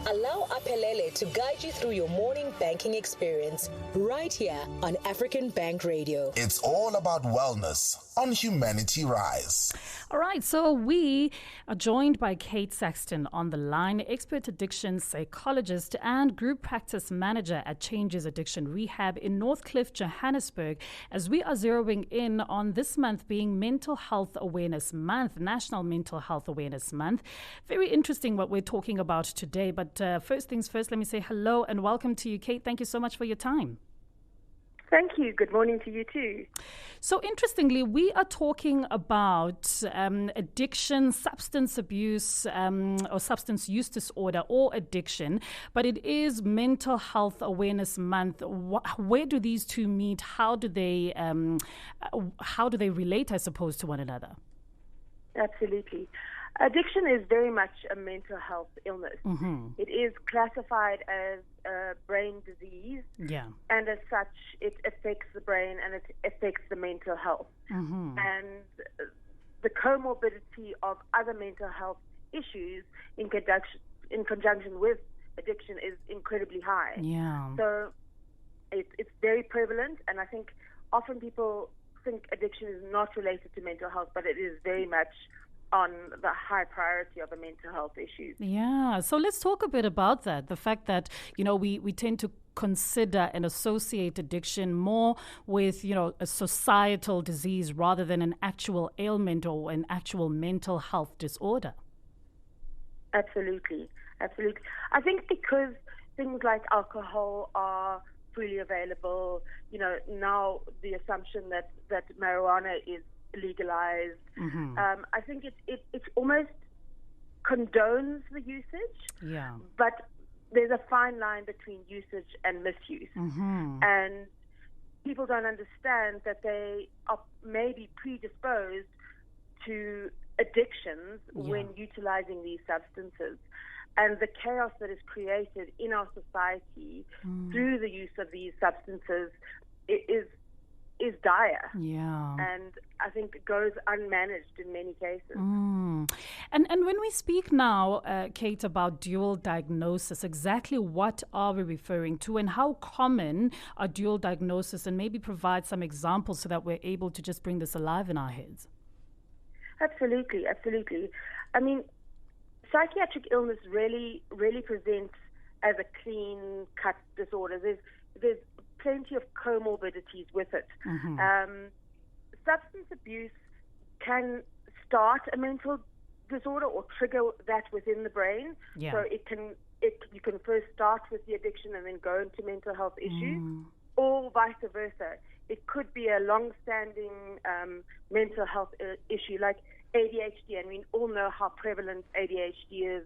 Allow Apelele to guide you through your morning banking experience right here on African Bank Radio. It's all about wellness on Humanity Rise. All right, so we are joined by Kate Saxton on the line, expert addiction psychologist and group practice manager at Changes Addiction Rehab in Northcliffe, Johannesburg, as we are zeroing in on this month being Mental Health Awareness Month, National Mental Health Awareness Month. Very interesting what we're talking about today, but first things first, let me say hello and welcome to you, Kate. Thank you so much for your time. Thank you. Good morning to you too. So interestingly, we are talking about addiction, substance abuse or substance use disorder or addiction, but it is Mental Health Awareness Month. Where do these two meet? How do they relate, I suppose, to one another? Absolutely. Addiction is very much a mental health illness. Mm-hmm. It is classified as a brain disease, and as such, it affects the brain and it affects the mental health. Mm-hmm. And the comorbidity of other mental health issues in conjunction with addiction is incredibly high. Yeah. So it's very prevalent, and I think often people think addiction is not related to mental health, but it is very much on the high priority of the mental health issues. Yeah. So let's talk a bit about that. The fact that, we tend to consider and associate addiction more with, a societal disease rather than an actual ailment or an actual mental health disorder. Absolutely. Absolutely. I think because things like alcohol are freely available, now the assumption that marijuana is legalized. Mm-hmm. I think it almost condones the usage, but there's a fine line between usage and misuse. Mm-hmm. And people don't understand that they are maybe predisposed to addictions when utilizing these substances. And the chaos that is created in our society through the use of these substances is dire. Yeah. And I think it goes unmanaged in many cases. And when we speak now, Kate, about dual diagnosis, exactly what are we referring to and how common are dual diagnosis, and maybe provide some examples so that we're able to just bring this alive in our heads? Absolutely, absolutely. I mean, psychiatric illness really presents as a clean-cut disorder. There's plenty of comorbidities with it. Mm-hmm. Substance abuse can start a mental disorder or trigger that within the brain. Yeah. So you can first start with the addiction and then go into mental health issues, or vice versa. It could be a long-standing mental health issue like ADHD, and we all know how prevalent ADHD is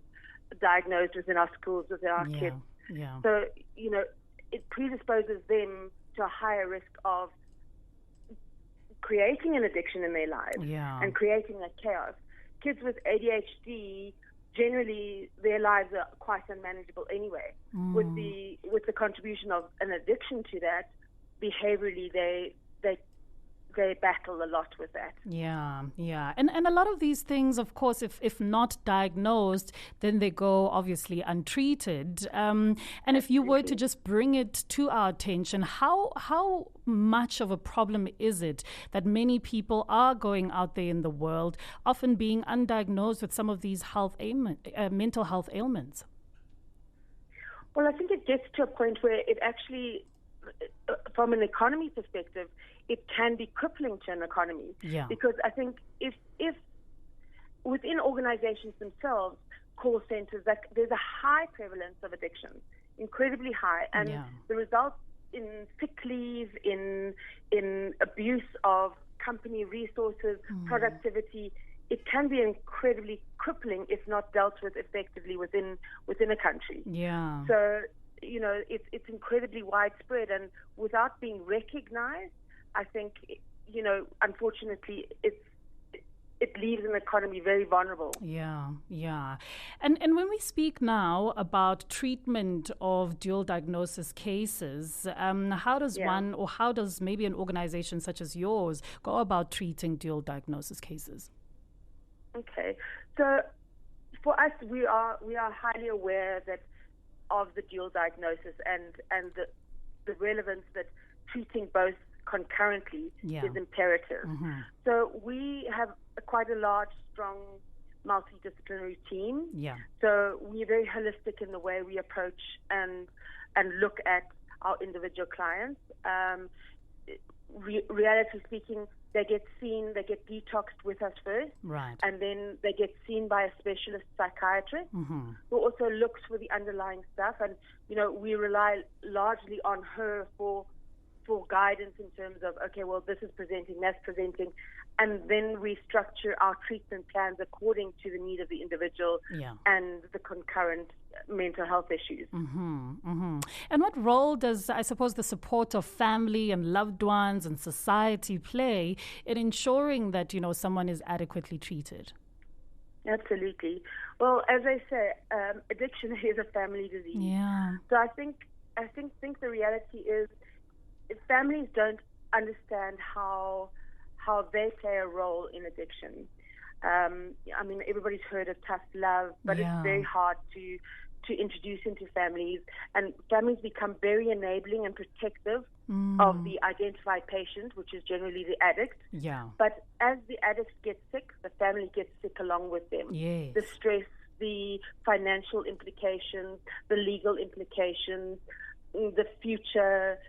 diagnosed within our schools, within our kids. Yeah. So, it predisposes them to a higher risk of creating an addiction in their lives and creating that chaos. Kids with ADHD, generally their lives are quite unmanageable anyway. With the contribution of an addiction to that, behaviorally they battle a lot with that. Yeah. And a lot of these things, of course, if not diagnosed, then they go obviously untreated. And if you were to just bring it to our attention, how much of a problem is it that many people are going out there in the world, often being undiagnosed with some of these mental health ailments? Well, I think it gets to a point where it actually, from an economy perspective, it can be crippling to an economy. Yeah. Because I think if within organizations themselves, call centers, that there's a high prevalence of addiction, incredibly high, and the results in sick leave, in abuse of company resources, productivity, it can be incredibly crippling if not dealt with effectively within a country. Yeah. So, it's incredibly widespread, and without being recognized, I think, unfortunately, it leaves an economy very vulnerable. Yeah. And when we speak now about treatment of dual diagnosis cases, how does one, or how does maybe an organization such as yours go about treating dual diagnosis cases? Okay. So for us, we are highly aware that the dual diagnosis and the relevance that treating both concurrently is imperative. Mm-hmm. So we have quite a large, strong, multidisciplinary team. Yeah. So we're very holistic in the way we approach and look at our individual clients. Reality speaking, they get detoxed with us first, right, and then they get seen by a specialist psychiatrist who also looks for the underlying stuff. And we rely largely on her for guidance in terms of, okay, well, this is presenting, that's presenting, and then we structure our treatment plans according to the need of the individual and the concurrent mental health issues. And what role does, I suppose, the support of family and loved ones and society play in ensuring that, someone is adequately treated? Absolutely. Well, as I say, addiction is a family disease. Yeah. So I think the reality is, if families don't understand how they play a role in addiction. I mean, everybody's heard of tough love, but it's very hard to introduce into families, and families become very enabling and protective of the identified patient, which is generally the addict. Yeah. But as the addict gets sick, the family gets sick along with them. Yes. The stress, the financial implications, the legal implications, the future,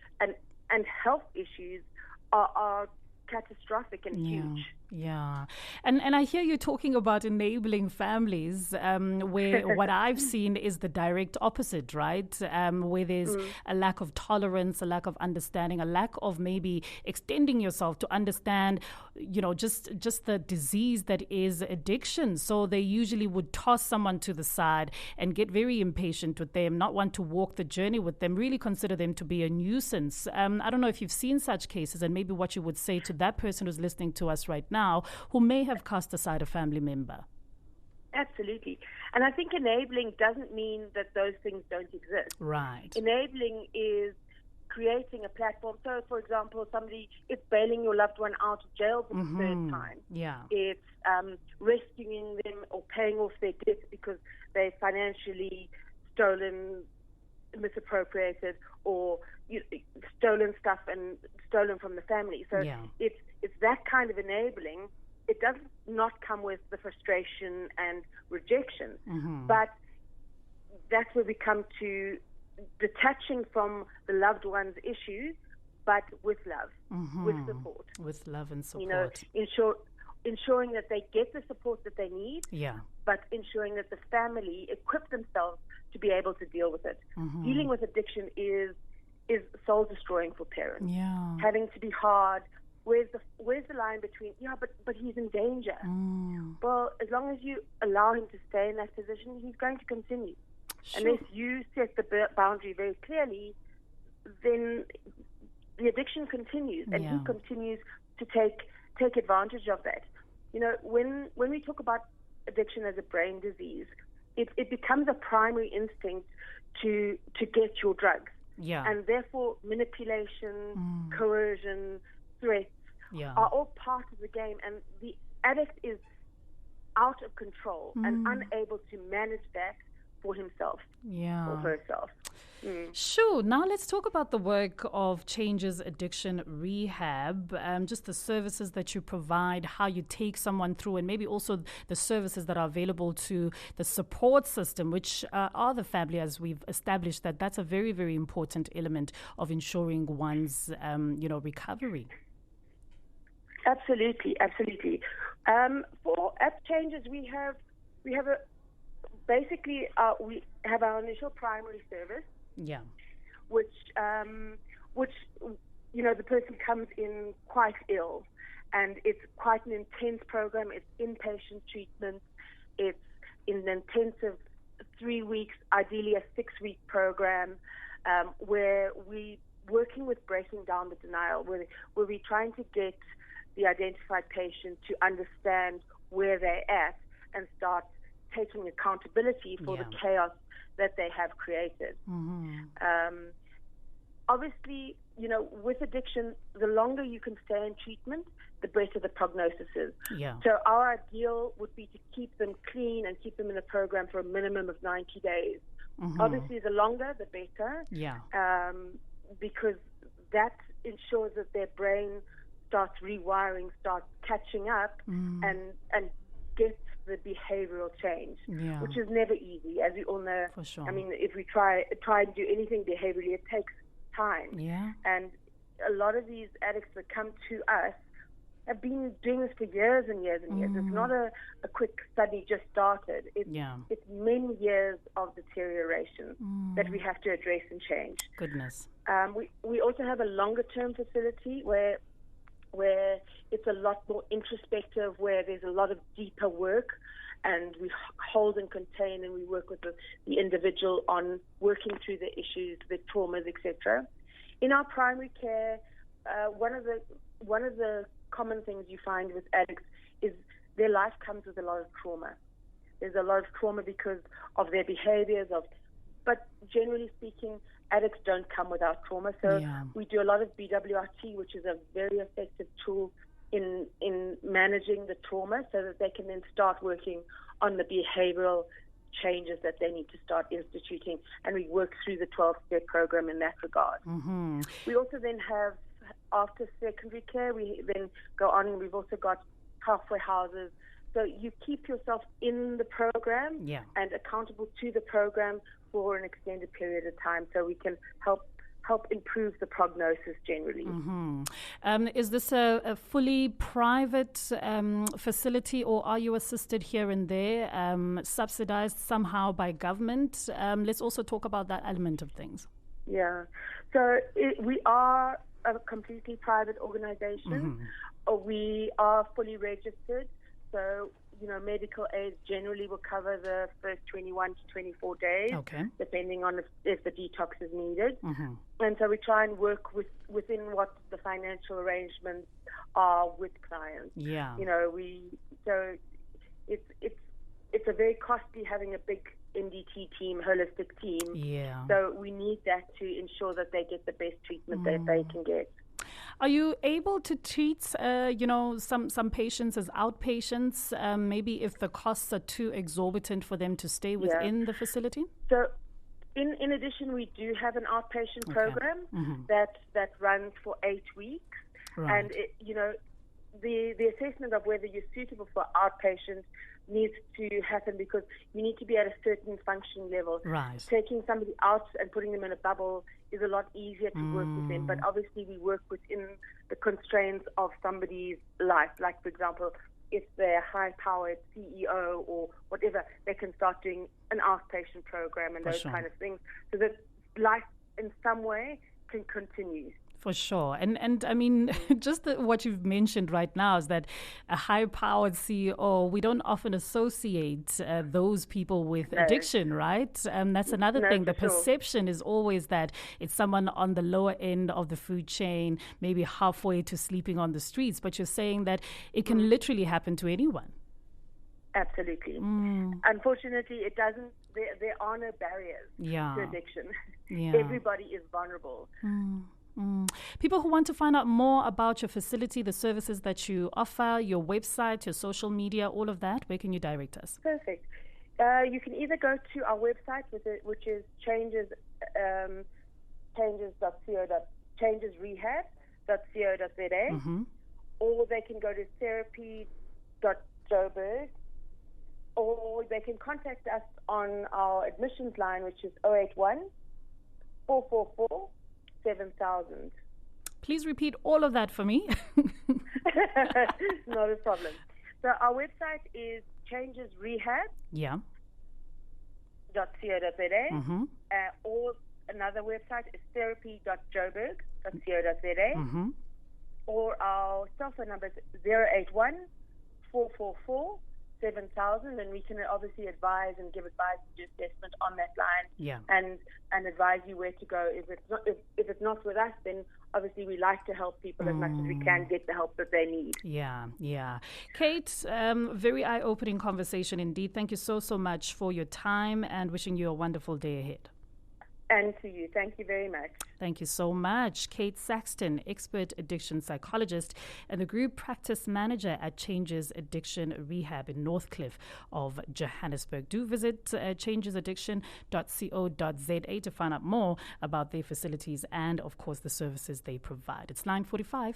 and health issues are catastrophic and huge. Yeah. And I hear you talking about enabling families, where what I've seen is the direct opposite, right? Where there's a lack of tolerance, a lack of understanding, a lack of maybe extending yourself to understand, just the disease that is addiction. So they usually would toss someone to the side and get very impatient with them, not want to walk the journey with them, really consider them to be a nuisance. I don't know if you've seen such cases, and maybe what you would say to that person who's listening to us right now, who may have cast aside a family member. Absolutely. And I think enabling doesn't mean that those things don't exist. Right. Enabling is creating a platform. So, for example, it's bailing your loved one out of jail for the third time. Yeah. It's rescuing them or paying off their debts because they financially stolen, misappropriated, or stolen stuff and stolen from the family. So it's that kind of enabling. It does not come with the frustration and rejection, but that's where we come to detaching from the loved one's issues, but with love, with support. With love and support. Ensuring that they get the support that they need, but ensuring that the family equip themselves to be able to deal with it. Dealing with addiction is soul-destroying for parents. Yeah. Having to be hard. Where's the line between, but he's in danger? Well, as long as you allow him to stay in that position, he's going to continue. Sure. Unless you set the boundary very clearly, then the addiction continues, and he continues to take advantage of that. When we talk about addiction as a brain disease, it becomes a primary instinct to get your drugs. Yeah. And therefore, manipulation, coercion, threats are all part of the game. And the addict is out of control and unable to manage that for himself or herself. Sure. Now let's talk about the work of Changes Addiction Rehab, just the services that you provide, how you take someone through, and maybe also the services that are available to the support system, which are the family, as we've established that that's a very, very important element of ensuring one's, recovery. Absolutely. For App Changes, we have we have our initial primary service. Yeah. Which the person comes in quite ill, and it's quite an intense program. It's inpatient treatment. It's in an intensive 3 weeks, ideally a 6-week program, where we working with breaking down the denial, where we're trying to get the identified patient to understand where they're at and start taking accountability for the chaos that they have created. Obviously, with addiction, the longer you can stay in treatment, the better the prognosis is. Yeah. So our ideal would be to keep them clean and keep them in the program for a minimum of 90 days, Obviously, the longer, the better. Yeah. Because that ensures that their brain starts rewiring, starts catching up, and gets the behavioral change, which is never easy, as we all know. For sure. I mean, if we try and do anything behaviorally, it takes time. Yeah. And a lot of these addicts that come to us have been doing this for years and years and years. It's not a quick study just started. It's many years of deterioration that we have to address and change. Goodness. We also have a longer-term facility where it's a lot more introspective, where there's a lot of deeper work, and we hold and contain, and we work with the individual on working through the issues, the traumas, etc. In our primary care, one of the common things you find with addicts is their life comes with a lot of trauma. There's a lot of trauma because of their behaviors, but generally speaking, addicts don't come without trauma. So we do a lot of BWRT, which is a very effective tool in managing the trauma, so that they can then start working on the behavioral changes that they need to start instituting, and we work through the 12-step program in that regard. We also then have, after secondary care, we then go on, and we've also got halfway houses. So you keep yourself in the program and accountable to the program for an extended period of time, so we can help improve the prognosis generally. Is this a fully private facility, or are you assisted here and there, subsidized somehow by government? Let's also talk about that element of things. Yeah. So we are a completely private organization. We are fully registered. So, medical aid generally will cover the first 21 to 24 days, depending on if the detox is needed. And so we try and work within what the financial arrangements are with clients. So it's a very costly having a big MDT team, holistic team. So we need that to ensure that they get the best treatment that they can get. Are you able to treat, some patients as outpatients, maybe if the costs are too exorbitant for them to stay within the facility? So in addition, we do have an outpatient program that runs for 8 weeks. And, the assessment of whether you're suitable for outpatient needs to happen because you need to be at a certain function level. Taking somebody out and putting them in a bubble is a lot easier to work with them, but obviously we work within the constraints of somebody's life. Like, for example, if they're a high-powered CEO or whatever, they can start doing an outpatient program and those kind of things, so that life in some way can continue. For sure. And I mean, just what you've mentioned right now is that a high-powered CEO, we don't often associate those people with addiction, right? That's another thing. The perception is always that it's someone on the lower end of the food chain, maybe halfway to sleeping on the streets. But you're saying that it can literally happen to anyone. Absolutely. Unfortunately, it doesn't. There are no barriers to addiction. Everybody is vulnerable. People who want to find out more about your facility, the services that you offer, your website, your social media, all of that, where can you direct us? Perfect. You can either go to our website, which is changesrehab.co.za, or they can go to therapy.joburg, or they can contact us on our admissions line, which is 081 444 7,000. Please repeat all of that for me. Not a problem. So our website is changesrehab.co.za, or another website is therapy.joburg.co.za, or our cell phone number is 081 444 7,000, and we can obviously advise and give advice and do assessment on that line, and advise you where to go. If it's not with us, then obviously we like to help people as much as we can get the help that they need. Kate, very eye-opening conversation indeed. Thank you so much for your time, and wishing you a wonderful day ahead. And to you. Thank you very much. Thank you so much. Kate Saxton, expert addiction psychologist and the group practice manager at Changes Addiction Rehab in Northcliffe of Johannesburg. Do visit changesaddiction.co.za to find out more about their facilities and, of course, the services they provide. It's 9:45.